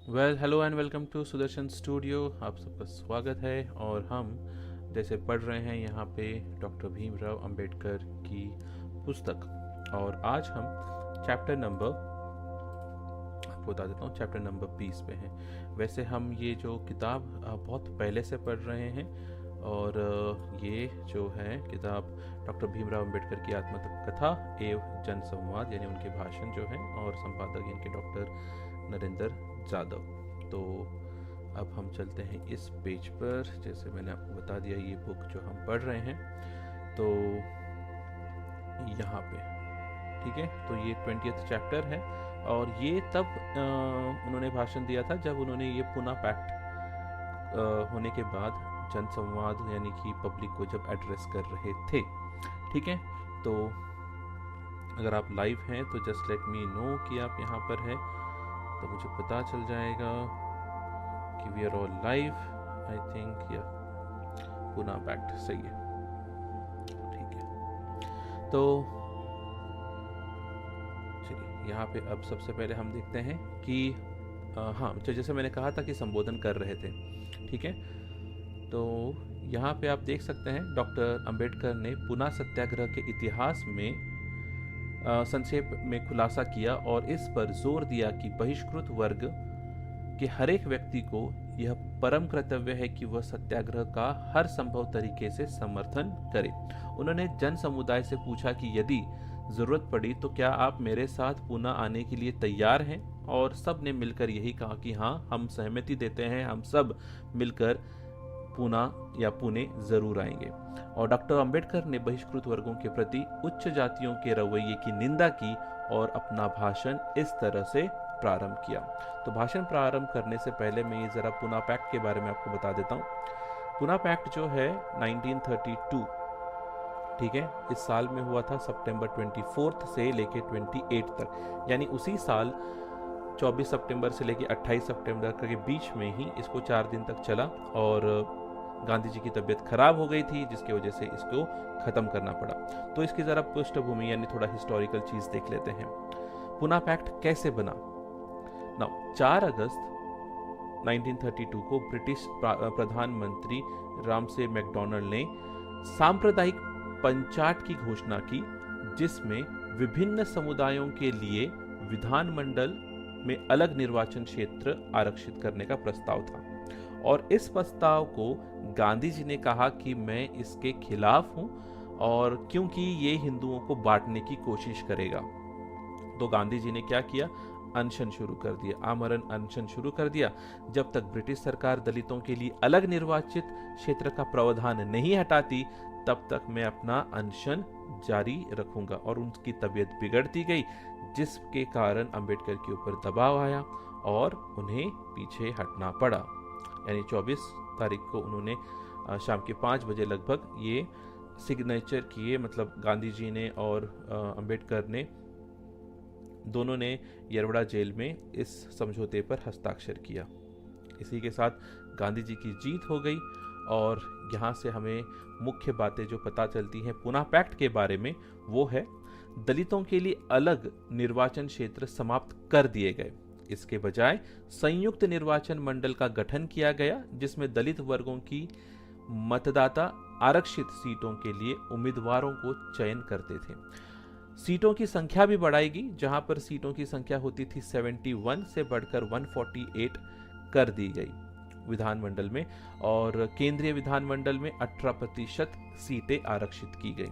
Hello and welcome to Sudarshan studio. आप सबका स्वागत है और हम जैसे पढ़ रहे हैं यहाँ पे डॉक्टर भीमराव अंबेडकर की पुस्तक। और आज हम चैप्टर नंबर आपको बता देता हूँ, चैप्टर नंबर 20 पे हैं। वैसे हम ये जो किताब बहुत पहले से पढ़ रहे हैं और ये जो है किताब डॉक्टर भीमराव अंबेडकर की आत्मकथा एवं जन संवाद यानी उनके भाषण जो हैं, और संपादक इनके डॉक्टर नरेंद्र जादव। तो अब हम चलते हैं इस पेज पर। जैसे मैंने आपको बता दिया, ये बुक जो हम पढ़ रहे हैं तो यहाँ पे ठीक है, तो ये 20th चैप्टर है और ये तब उन्होंने भाषण दिया था जब उन्होंने ये पुना पैक्ट होने के बाद जनसंवाद यानी कि पब्लिक को जब एड्रेस कर रहे थे। ठीक है, तो अगर आप लाइव हैं तो जस्ट लेट मी नो कि आप यहाँ पर हैं, तो मुझे पता चल जाएगा कि we are all live. I think या पुना पैक्ट सही है। ठीक है, तो चलिए यहाँ पे अब सबसे पहले हम देखते हैं कि हाँ, जैसे मैंने कहा था कि संबोधन कर रहे थे। ठीक है, तो यहाँ पे आप देख सकते हैं डॉक्टर अंबेडकर ने पुना सत्याग्रह के इतिहास में संक्षेप में खुलासा किया और इस पर जोर दिया कि बहिष्कृत वर्ग के हर एक व्यक्ति को यह परम कर्तव्य है कि वह सत्याग्रह का हर संभव तरीके से समर्थन करे। उन्होंने जन समुदाय से पूछा कि यदि जरूरत पड़ी तो क्या आप मेरे साथ पुणे आने के लिए तैयार हैं, और सब ने मिलकर यही कहा कि हाँ, हम सहमति देते हैं, हम सब मिलकर पुणे जरूर आएंगे। और डॉक्टर अंबेडकर ने बहिष्कृत वर्गों के प्रति उच्च जातियों के रवैये की निंदा की और अपना भाषण इस तरह से प्रारंभ किया। तो भाषण प्रारंभ करने से पहले मैं ये जरा पुना पैक्ट के बारे में आपको बता देता हूँ। पुना पैक्ट जो है 1932, ठीक है, इस साल में हुआ था, सितंबर 24 से लेके 28 तक, यानी उसी साल 24 सितंबर से लेके 28 सितंबर के बीच में ही इसको 4 दिन तक चला। और गांधी जी की तबीयत खराब हो गई थी जिसकी वजह से इसको खत्म करना पड़ा। तो इसकी जरा पृष्ठभूमि यानी थोड़ा हिस्टोरिकल चीज देख लेते हैं। पुना पैक्ट कैसे बना। 4 अगस्त 1932 को ब्रिटिश प्रधानमंत्री रामसे मैकडॉनल्ड ने सांप्रदायिक पंचायत की घोषणा की, जिसमें विभिन्न समुदायों के लिए विधानमंडल में अलग निर्वाचन क्षेत्र आरक्षित करने का प्रस्ताव था। और इस प्रस्ताव को गांधी जी ने कहा कि मैं इसके खिलाफ हूं, और क्योंकि ये हिंदुओं को बांटने की कोशिश करेगा। तो गांधी जी ने क्या किया, अनशन शुरू कर दिया, आमरण अनशन शुरू कर दिया। जब तक ब्रिटिश सरकार दलितों के लिए अलग निर्वाचित क्षेत्र का प्रावधान नहीं हटाती तब तक मैं अपना अनशन जारी रखूंगा। और उनकी तबीयत बिगड़ती गई, जिसके कारण अंबेडकर के ऊपर दबाव आया और उन्हें पीछे हटना पड़ा। यानी 24 तारीख को उन्होंने शाम के 5 बजे लगभग ये सिग्नेचर किए, मतलब गांधी जी ने और अंबेडकर ने दोनों ने यरवड़ा जेल में इस समझौते पर हस्ताक्षर किया। इसी के साथ गांधी जी की जीत हो गई। और यहाँ से हमें मुख्य बातें जो पता चलती हैं पुना पैक्ट के बारे में, वो है दलितों के लिए अलग निर्वाचन क्षेत्र समाप्त कर दिए गए। इसके बजाय संयुक्त निर्वाचन मंडल का गठन किया गया, जिसमें दलित वर्गों की मतदाता आरक्षित सीटों के लिए उम्मीदवारों को चयन करते थे। सीटों की संख्या भी बढ़ाएगी, जहां पर सीटों की संख्या होती थी 71 से बढ़कर 148 कर दी गई विधानमंडल में, और केंद्रीय विधानमंडल में 18% सीटें आरक्षित की गई।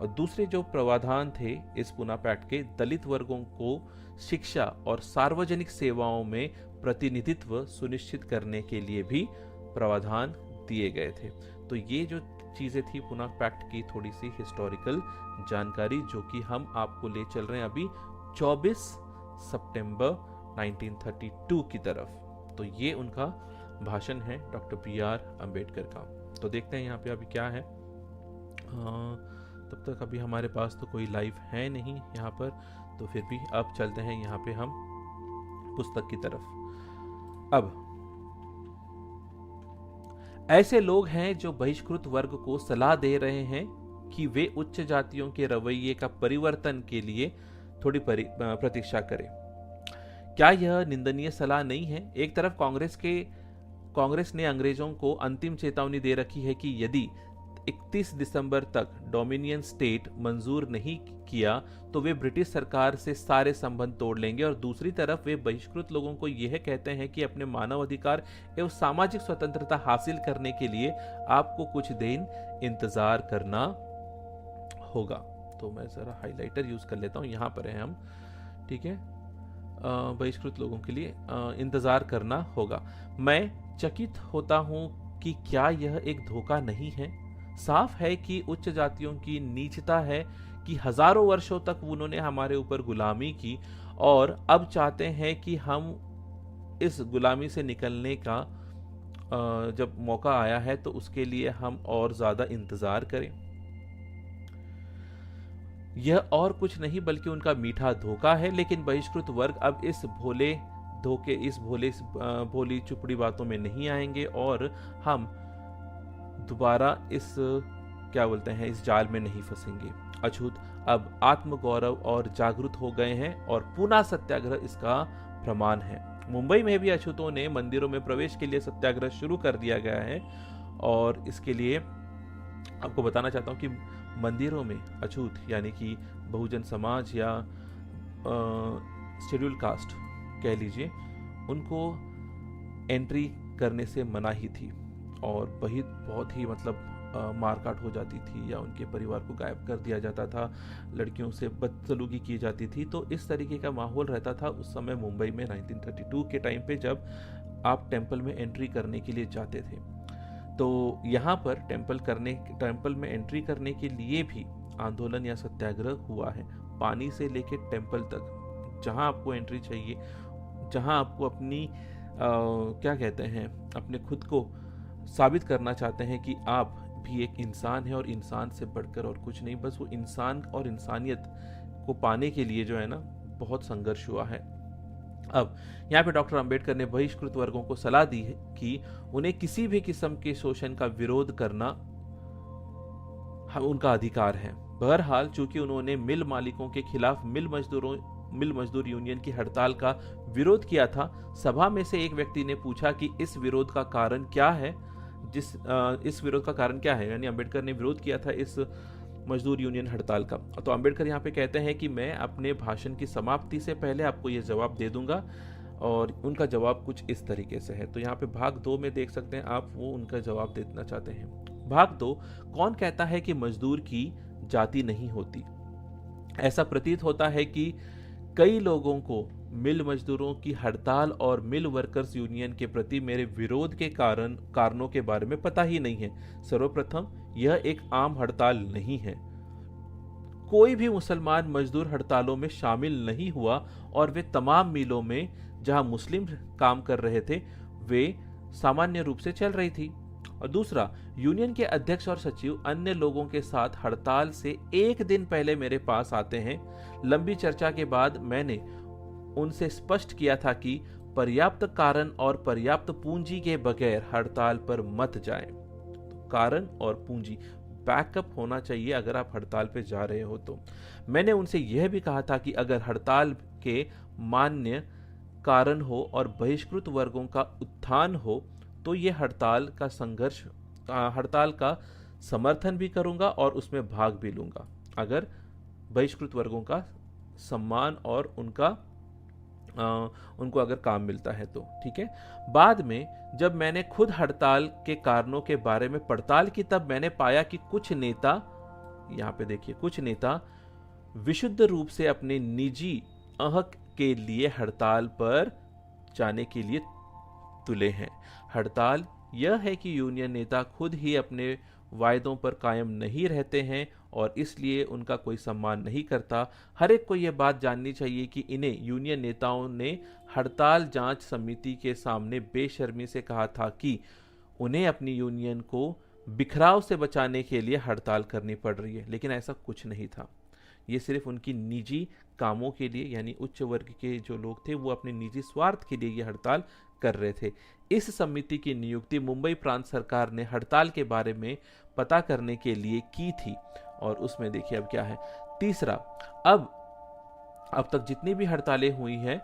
और दूसरे जो प्रावधान थे इस पुना पैक्ट के, दलित वर्गों को शिक्षा और सार्वजनिक सेवाओं में प्रतिनिधित्व सुनिश्चित करने के लिए भी प्रावधान दिए गए थे। तो ये जो चीजें थी पुना पैक्ट की, थोड़ी सी हिस्टोरिकल जानकारी जो कि हम आपको ले चल रहे हैं अभी 24 सितंबर 1932 की तरफ। तो ये उनका भाषण है डॉक्टर BR अंबेडकर का। तो देखते हैं यहाँ पे अभी क्या है। तब तक अभी हमारे पास तो कोई लाइव है नहीं यहाँ पर, तो फिर भी अब चलते हैं यहाँ पे हम पुस्तक की तरफ। अब ऐसे लोग हैं जो बहिष्कृत वर्ग को सलाह दे रहे हैं कि वे उच्च जातियों के रवैये का परिवर्तन के लिए थोड़ी प्रतीक्षा करें। क्या यह निंदनीय सलाह नहीं है? एक तरफ कांग्रेस ने अंग्रेजों को अंतिम चेतावनी दे रखी है कि यदि 31 दिसंबर तक डोमिनियन स्टेट मंजूर नहीं किया तो वे ब्रिटिश सरकार से सारे संबंध तोड़ लेंगे, और दूसरी तरफ वे बहिष्कृत लोगों को यह कहते हैं कि अपने मानव अधिकार एवं सामाजिक स्वतंत्रता हासिल करने के लिए आपको कुछ दिन इंतजार करना होगा। तो मैं जरा हाइलाइटर यूज कर लेता हूँ, यहाँ पर है हम, ठीक है। बहिष्कृत लोगों के लिए इंतजार करना होगा। मैं चकित होता हूँ कि क्या यह एक धोखा नहीं है? साफ है कि उच्च जातियों की नीचता है कि हजारों वर्षों तक उन्होंने हमारे ऊपर गुलामी की और अब चाहते हैं कि हम इस गुलामी से निकलने का जब मौका आया है तो उसके लिए हम और ज्यादा इंतजार करें। यह और कुछ नहीं बल्कि उनका मीठा धोखा है, लेकिन बहिष्कृत वर्ग अब इस भोली चुपड़ी बातों में नहीं आएंगे और हम दोबारा इस इस जाल में नहीं फंसेंगे। अछूत अब आत्मगौरव और जागरूक हो गए हैं और पूना सत्याग्रह इसका प्रमाण है। मुंबई में भी अछूतों ने मंदिरों में प्रवेश के लिए सत्याग्रह शुरू कर दिया गया है, और इसके लिए आपको बताना चाहता हूँ कि मंदिरों में अछूत यानी कि बहुजन समाज या शेड्यूल कास्ट कह लीजिए, उनको एंट्री करने से मनाही थी और बहुत ही मारकाट हो जाती थी या उनके परिवार को गायब कर दिया जाता था, लड़कियों से बदसलूकी की जाती थी। तो इस तरीके का माहौल रहता था उस समय मुंबई में 1932 के टाइम पे, जब आप टेंपल में एंट्री करने के लिए जाते थे। तो यहाँ पर टेंपल में एंट्री करने के लिए भी आंदोलन या सत्याग्रह हुआ है। पानी से लेके टेंपल तक जहाँ आपको एंट्री चाहिए, जहाँ आपको अपनी अपने खुद को साबित करना चाहते हैं कि आप भी एक इंसान है और इंसान से बढ़कर और कुछ नहीं, बस वो इंसान और इंसानियत को पाने के लिए बहुत संघर्ष हुआ है। अब यहाँ पे डॉक्टर अंबेडकर ने बहिष्कृत वर्गों को सलाह दी है कि उन्हें किसी भी किस्म के शोषण का विरोध करना उनका अधिकार है। बहरहाल चूंकि उन्होंने मिल मालिकों के खिलाफ मिल मजदूर यूनियन की हड़ताल का विरोध किया था, सभा में से एक व्यक्ति ने पूछा कि इस विरोध का कारण क्या है। यानी अंबेडकर ने विरोध किया था इस मजदूर यूनियन हड़ताल का। तो अंबेडकर यहाँ पे कहते हैं कि मैं अपने भाषण की समाप्ति से पहले आपको ये जवाब दे दूंगा, और उनका जवाब कुछ इस तरीके से है। तो यहाँ पे भाग 2 में देख सकते हैं आप, वो उनका जवाब देना चाहते हैं। भाग 2, कौन कहता है कि मजदूर की जाति नहीं होती? ऐसा प्रतीत होता है कि कई लोगों को मिल मजदूरों की हड़ताल और मिल वर्कर्स यूनियन के प्रति मेरे विरोध के कारणों के बारे में पता ही नहीं है। सर्वप्रथम, यह एक आम हड़ताल नहीं है। कोई भी मुसलमान मजदूर हड़तालों में शामिल नहीं हुआ और वे तमाम मिलों में जहां मुस्लिम काम कर रहे थे वे सामान्य रूप से चल रही थी। और दूसरा, यूनियन के अध्यक्ष और सचिव अन्य लोगों के साथ हड़ताल से एक दिन पहले मेरे पास आते हैं। लंबी चर्चा के बाद मैंने उनसे स्पष्ट किया था कि पर्याप्त कारण और पर्याप्त पूंजी के बगैर हड़ताल पर मत जाएं। तो कारण और पूंजी, बैकअप होना चाहिए अगर आप हड़ताल पे जा रहे हो। तो मैंने उनसे यह भी कहा था कि अगर हड़ताल के मान्य कारण हो और बहिष्कृत वर्गों का उत्थान हो तो ये हड़ताल का समर्थन भी करूंगा और उसमें भाग भी लूंगा, अगर बहिष्कृत वर्गों का सम्मान और उनको अगर काम मिलता है तो, ठीक है। बाद में जब मैंने खुद हड़ताल के कारणों के बारे में पड़ताल की, तब मैंने पाया कि कुछ नेता, यहाँ पे देखिए, कुछ नेता विशुद्ध रूप से अपने निजी अहक के लिए हड़ताल पर जाने के लिए तुले हैं। हड़ताल यह है कि यूनियन नेता खुद ही अपने वायदों पर कायम नहीं रहते हैं और इसलिए उनका कोई सम्मान नहीं करता। हर एक को यह बात जाननी चाहिए कि इन्हें यूनियन नेताओं ने हड़ताल जांच समिति के सामने बेशर्मी से कहा था कि उन्हें अपनी यूनियन को बिखराव से बचाने के लिए हड़ताल करनी पड़ रही है, लेकिन ऐसा कुछ नहीं था। ये सिर्फ उनकी निजी कामों के लिए, यानी उच्च वर्ग के जो लोग थे वो अपने निजी स्वार्थ के लिए ये हड़ताल कर रहे थे। इस समिति की नियुक्ति मुंबई प्रांत सरकार ने हड़ताल के बारे में पता करने के लिए की थी और उसमें देखिए अब क्या है। तीसरा, अब तक जितनी भी हड़तालें हुई हैं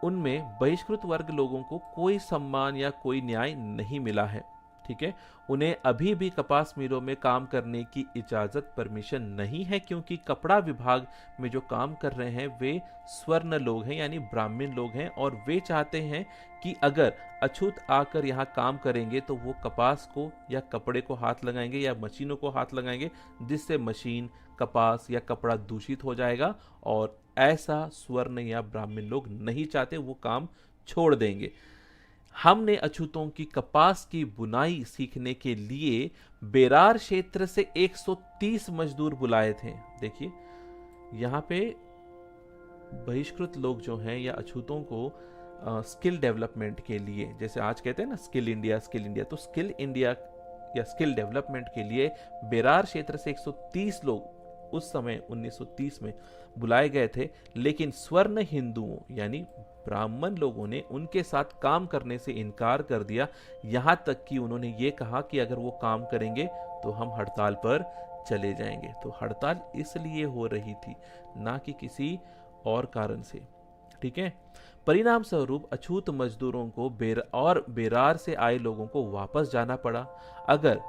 उनमें बहिष्कृत वर्ग लोगों को कोई सम्मान या कोई न्याय नहीं मिला है। ठीक है, उन्हें अभी भी कपास मिलों में काम करने की इजाजत परमिशन नहीं है, क्योंकि कपड़ा विभाग में जो काम कर रहे हैं वे स्वर्ण लोग हैं, यानी ब्राह्मण लोग हैं, और वे चाहते हैं कि अगर अछूत आकर यहाँ काम करेंगे तो वो कपास को या कपड़े को हाथ लगाएंगे या मशीनों को हाथ लगाएंगे, जिससे मशीन, कपास या कपड़ा दूषित हो जाएगा, और ऐसा स्वर्ण या ब्राह्मण लोग नहीं चाहते, वो काम छोड़ देंगे। हमने अछूतों की कपास की बुनाई सीखने के लिए बेरार क्षेत्र से 130 मजदूर बुलाए थे। देखिए यहाँ पे बहिष्कृत लोग जो हैं या अछूतों को स्किल डेवलपमेंट के लिए, जैसे आज कहते हैं ना स्किल इंडिया, तो स्किल इंडिया या स्किल डेवलपमेंट के लिए बेरार क्षेत्र से 130 लोग उस समय 1930 में बुलाए गए थे, लेकिन स्वर्ण हिंदुओं यानी ब्राह्मण लोगों ने उनके साथ काम करने से इनकार कर दिया। यहाँ तक कि उन्होंने ये कहा कि अगर वो काम करेंगे तो हम हड़ताल पर चले जाएंगे। तो हड़ताल इसलिए हो रही थी, ना कि किसी और कारण से। ठीक है, परिणाम स्वरूप अछूत मजदूरों को बेरार से आए लोगों को वापस जाना पड़ा। अगर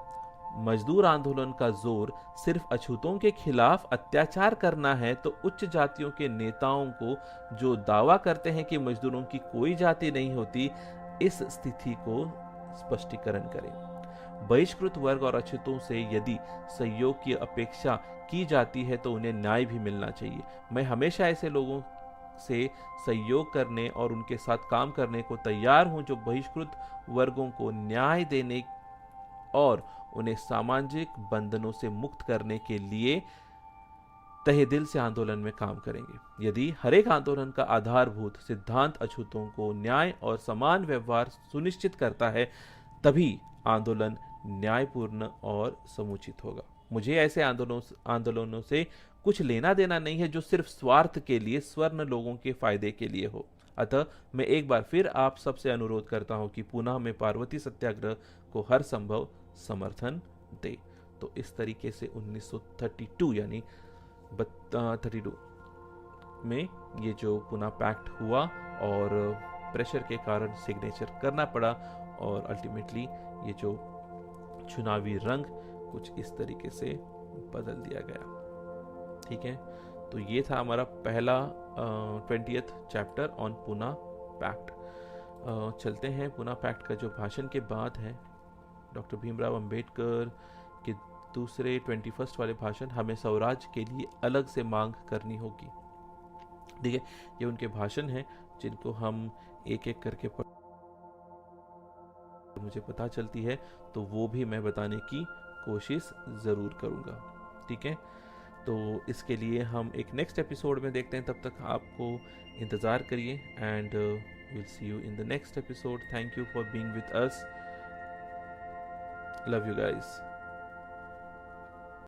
मजदूर आंदोलन का जोर सिर्फ अछूतों के खिलाफ अत्याचार करना है, तो उच्च जातियों के नेताओं को, जो दावा करते हैं कि मजदूरों की कोई जाति नहीं होती, इस स्थिति को स्पष्टीकरण करें। बहिष्कृत वर्ग और अछूतों से यदि सहयोग की अपेक्षा की जाती है तो उन्हें न्याय भी मिलना चाहिए। मैं हमेशा ऐसे लोगों से सहयोग करने और उनके साथ काम करने को तैयार हूं जो बहिष्कृत वर्गों को न्याय देने और उन्हें सामाजिक बंधनों से मुक्त करने के लिए तहे दिल से आंदोलन में काम करेंगे। यदि हरेक आंदोलन का आधारभूत सिद्धांत अछूतों को न्याय और समान व्यवहार सुनिश्चित करता है, तभी आंदोलन न्यायपूर्ण और समुचित होगा। मुझे ऐसे आंदोलनों से कुछ लेना देना नहीं है जो सिर्फ स्वार्थ के लिए, स्वर्ण लोगों के फायदे के लिए हो। अतः मैं एक बार फिर आप सबसे अनुरोध करता हूं कि पुनः में पार्वती सत्याग्रह को हर संभव समर्थन दे। तो इस तरीके से 1932 यानी 32 में ये जो पुनः पैक्ट हुआ और प्रेशर के कारण सिग्नेचर करना पड़ा, और अल्टीमेटली ये जो चुनावी रंग कुछ इस तरीके से बदल दिया गया। ठीक है, तो ये था हमारा पहला 20th chapter on Pune pact. चलते हैं पुना पैक्ट का जो भाषण के बाद है डॉक्टर भीमराव अंबेडकर के दूसरे 21st वाले भाषण, हमें स्वराज के लिए अलग से मांग करनी होगी। ठीक है, ये उनके भाषण हैं जिनको हम एक एक करके मुझे पता चलती है तो वो भी मैं बताने की कोशिश ज़रूर करूँगा। ठीक है, तो इसके लिए हम एक नेक्स्ट एपिसोड में देखते हैं। तब तक आपको इंतज़ार करिए and will see you in the next episode. Thank you for being with us. Love you guys.